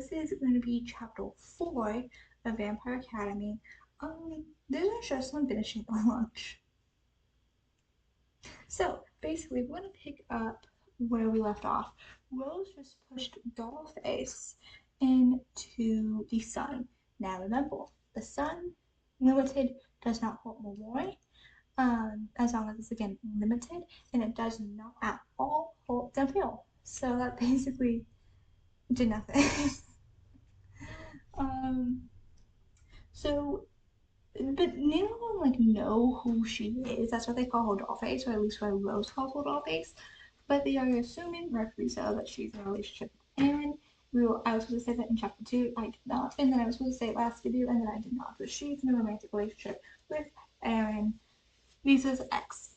this is going to be chapter 4 of Vampire Academy. This is just on finishing my lunch. So basically, we're going to pick up where we left off. Rose just pushed Dollface into the sun. Now remember, the sun limited does not hold Malloy, as long as it's again limited, and it does not at all hold Deville. So that basically did nothing. um, so but neither of them know who she is. That's what they call her Dollface, or at least what Rose calls her Dollface. But they are assuming, rightfully so, that she's in a relationship with Aaron. I was supposed to say that in chapter 2, I did not, and then I was supposed to say it last video, and then I did not. But she's in a romantic relationship with Aaron, Lissa's ex.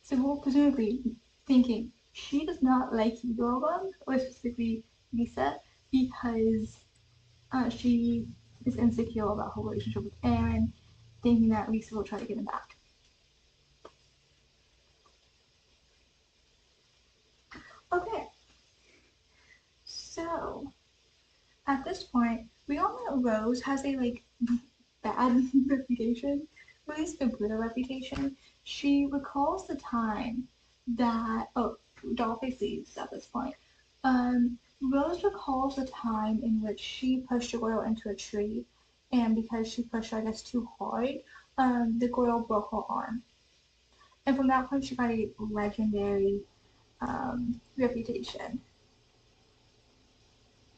So we're presumably thinking she does not like either of them, or specifically Lissa, because she is insecure about her relationship with Aaron, thinking that Lissa will try to get him back. Okay, so at this point, we all know Rose has a bad reputation, at least a good reputation. She recalls the time that Dollface leaves at this point. Rose recalls the time in which she pushed a girl into a tree, and because she pushed her, I guess, too hard, the girl broke her arm. And from that point, she got a legendary reputation.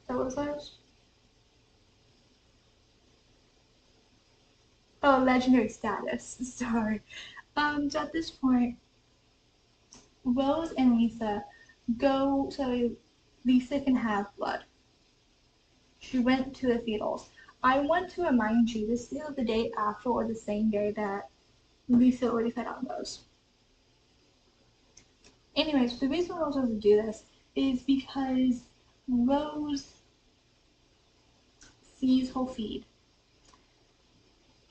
So what was those? Oh, legendary status. Sorry. So at this point, Rose and Lissa go so Lissa can have blood. She went to the Theodles. I want to remind you, this is the day after or the same day that Lissa already fed on Rose. Anyways, the reason Rose doesn't do this is because Rose sees her feed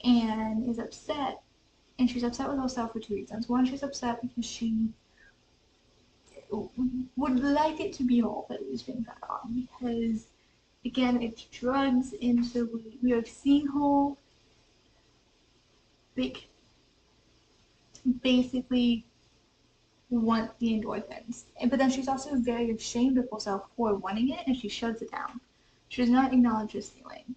and is upset. And she's upset with herself for two reasons. One, she's upset because she would like it to be all that it was being fed on. Because, again, it's drugs, and so we are seeing her basically want the endorphins. But then she's also very ashamed of herself for wanting it, and she shuts it down. She does not acknowledge this feeling.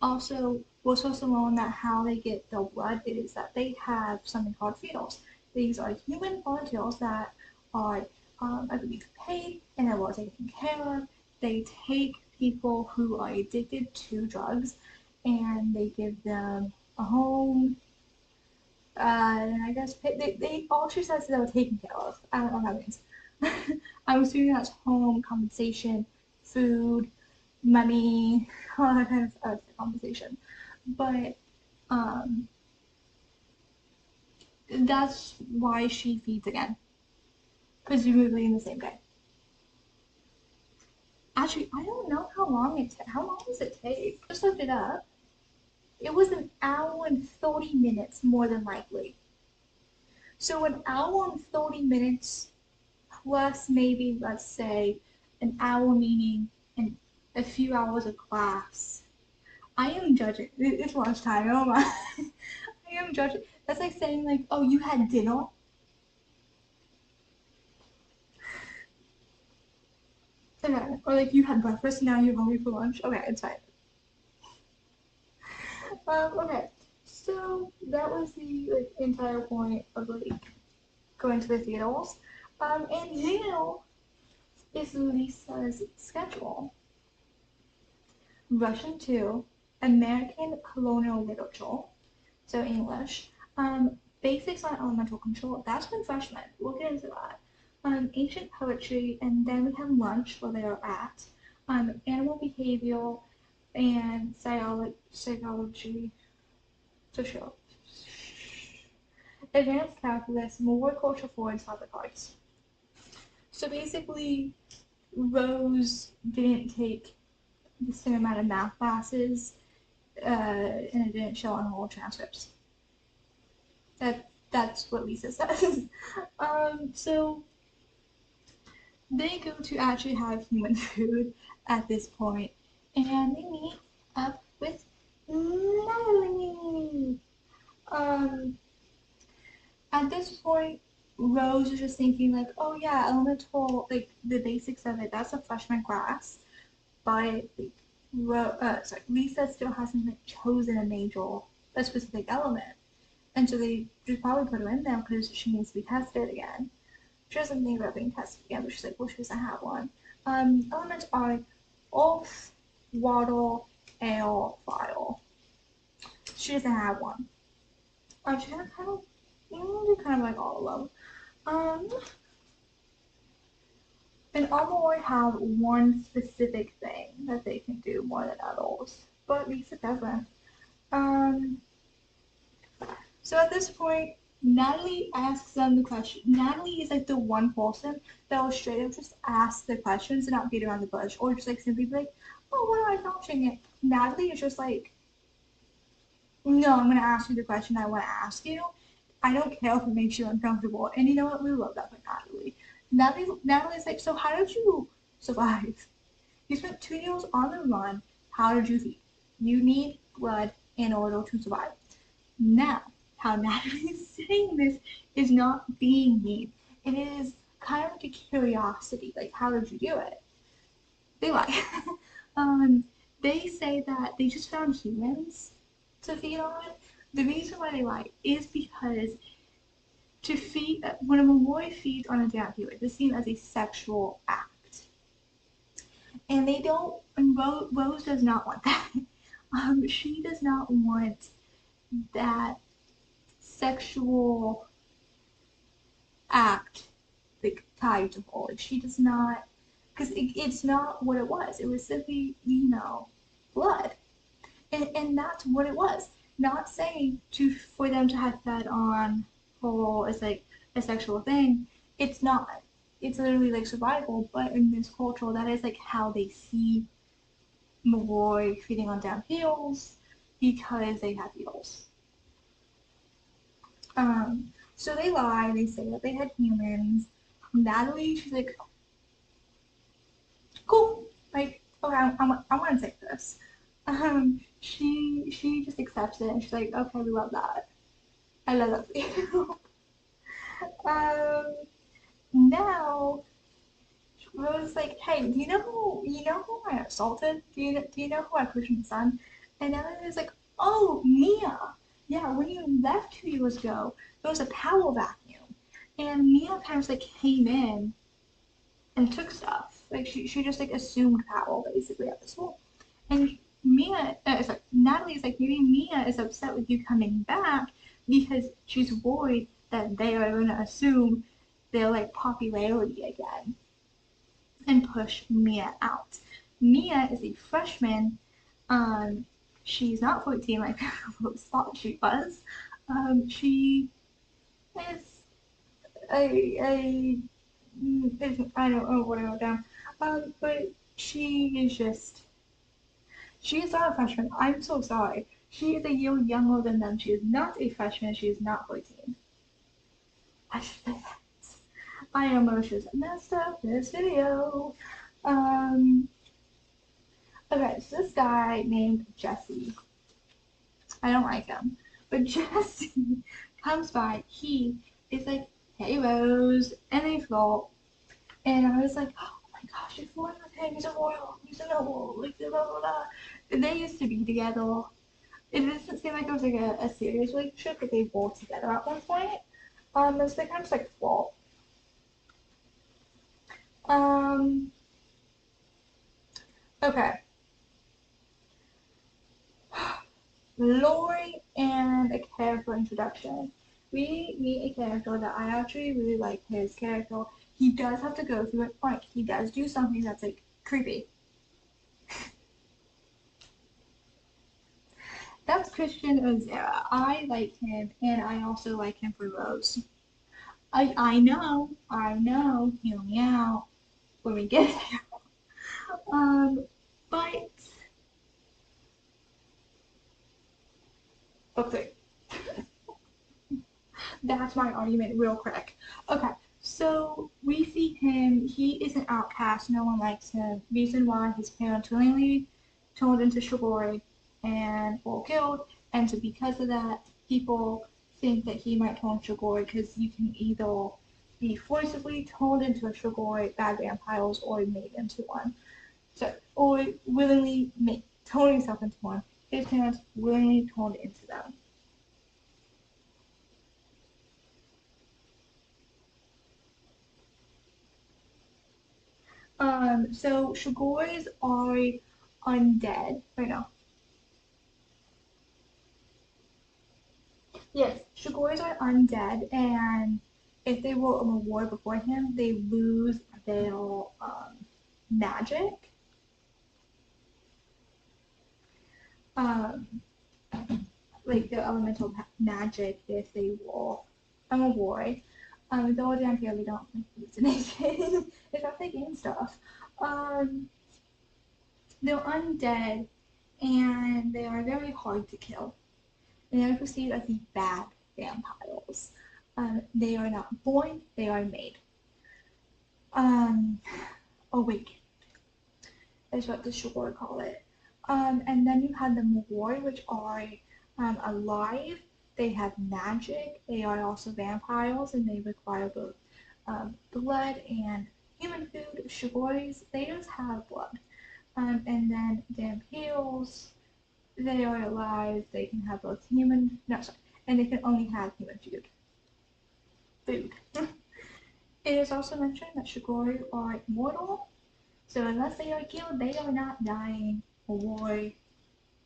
Also, we're supposed to learn that how they get their blood is that they have something called feeders. These are human volunteers that are, I believe, paid and are well taken care of. They take people who are addicted to drugs and they give them a home. And I guess they all she says they were taken care of. I don't know what that means. I'm assuming that's home, compensation, food, money, all that kind of compensation. But that's why she feeds again, presumably in the same day. Actually, I don't know how long does it take? Just looked it up. It was an hour and 30 minutes, more than likely. So an hour and 30 minutes plus maybe, let's say, an hour meaning and a few hours of class. I am judging. It's lunchtime. Oh my. I am judging. That's like saying oh, you had dinner. Okay. Or you had breakfast, now you're hungry for lunch. Okay, it's fine. Okay. So that was the entire point of going to the theaters. And now is Lissa's schedule. Russian 2, American Colonial Literature, so English, Basics on Elemental Control, that's been freshman, we'll get into that, Ancient Poetry, and then we have lunch where they are at, Animal Behavior, and Psychology, Social, Advanced Calculus, More Culture 4, and Topic Arts. So basically, Rose didn't take the same amount of math classes, and it didn't show on whole transcripts. That's what Lissa says. So they go to actually have human food at this point, and they meet up with Natalie. Um, at this point, Rose is just thinking like, oh yeah, elemental, like the basics of it. That's a freshman class, but Lisa still hasn't like chosen a major, a specific element, and so they just probably put her in there because she needs to be tested again. She doesn't think about being tested again, but she's like, well, she doesn't have one. Elements are oath, waddle, ale, file. She doesn't have one. She kind of like all of them. And Amoy have one specific thing that they can do more than others, but Lisa doesn't. Um, so at this point, Natalie asks them the question. Natalie is like the one person that will straight up just ask the questions and not beat around the bush, or just like simply be like, "Oh, what am I watching it?" Natalie is just like, "No, I'm gonna ask you the question I want to ask you. I don't care if it makes you uncomfortable." And you know what? We love that for Natalie. Natalie's like, "So how did you survive? You spent 2 years on the run. How did you feed? You need blood in order to survive." Now, how Natalie is saying this is not being mean. It is kind of like a curiosity, like how did you do it? They lie. um, they say that they just found humans to feed on. The reason why they lie is because to feed when a boy feeds on a damn human, it's seen as a sexual act, and they don't. And Rose does not want that. She does not want that sexual act like tied to her. Like she does not, because it's not what it was. It was simply, blood, and that's what it was. Not saying to for them to have fed on her as like a sexual thing. It's not. It's literally like survival. But in this culture, that is like how they see Malloy feeding on damn heels because they have heels. So they lie. They say that they had humans. Natalie, she's like, cool. Like, okay, I'm gonna take this. She just accepts it and she's like, okay, we love that. I love that for you. um, now Rose is like, hey, do you know who I assaulted? Do you know who I pushed in the sun? And Natalie is like, oh, Mia. Yeah, when you left 2 years ago, there was a power vacuum. And Mia kind of like came in and took stuff. Like she just like assumed power basically at the school. And Natalie is like, maybe Mia is upset with you coming back because she's worried that they are gonna assume their like popularity again and push Mia out. Mia is a freshman. Um, she's not 14 like Rose thought she was. She is a I don't know what I wrote down. But she is not a freshman. I'm so sorry. She is a year younger than them. She is not a freshman. She is not 14. I should say that. I almost just messed up this video. Um, okay, so this guy named Jesse. I don't like him. But Jesse comes by. He is like, hey Rose, and they flirt. And I was like, oh my gosh, you're flirting with him. He's a royal. He's a noble. Like, blah, blah, blah. They used to be together. It doesn't seem like it was like a serious relationship, but they were together at one point. So they kind of just like flirt. Um, okay. Lori and a character introduction. We meet a character that I actually really like his character. He does have to go through it. Like, he does do something that's like creepy. That's Christian Ozera. I like him, and I also like him for Rose. I know, hear me out when we get there. But okay, that's my argument real quick. Okay, So we see him, he is an outcast, no one likes him. Reason why his parents willingly turned into Shigori and were killed, and so because of that, people think that he might turn Shigori because you can either be forcibly turned into a Shigori, bad vampires, or made into one. So, or willingly make, turn himself into one. His parents willingly turned into them. So Shigoris are undead right now. Yes, Shigoris are undead, and if they were a reward before him, they lose their magic. Um, like their elemental magic if they were a reward. Though down here we don't hallucinate. It's not the game stuff. Um, they're undead, and they are very hard to kill. They are perceived as the bad vampires. They are not born, they are made. Um, Awakened is what the Shore call it. And then you have the Mawar, which are alive. They have magic. They are also vampires, and they require both blood and human food. Shigoris, they just have blood. And then vampires, they are alive. They can have both human, no, sorry, and they can only have human food. Food. It is also mentioned that Shigori are immortal, so unless they are killed, they are not dying, or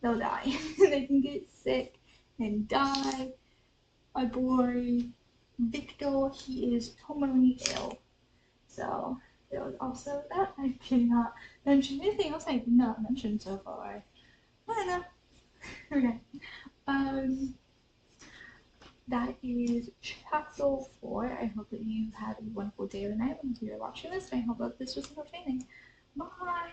they'll die. They can get sick and die. My boy Victor, he is terminally ill. So there was also that. I cannot mention anything else I did not mention so far. I don't know. Okay. Um, that is chapter 4. I hope that you had a wonderful day or night when you're watching this. I hope that this was entertaining. Bye!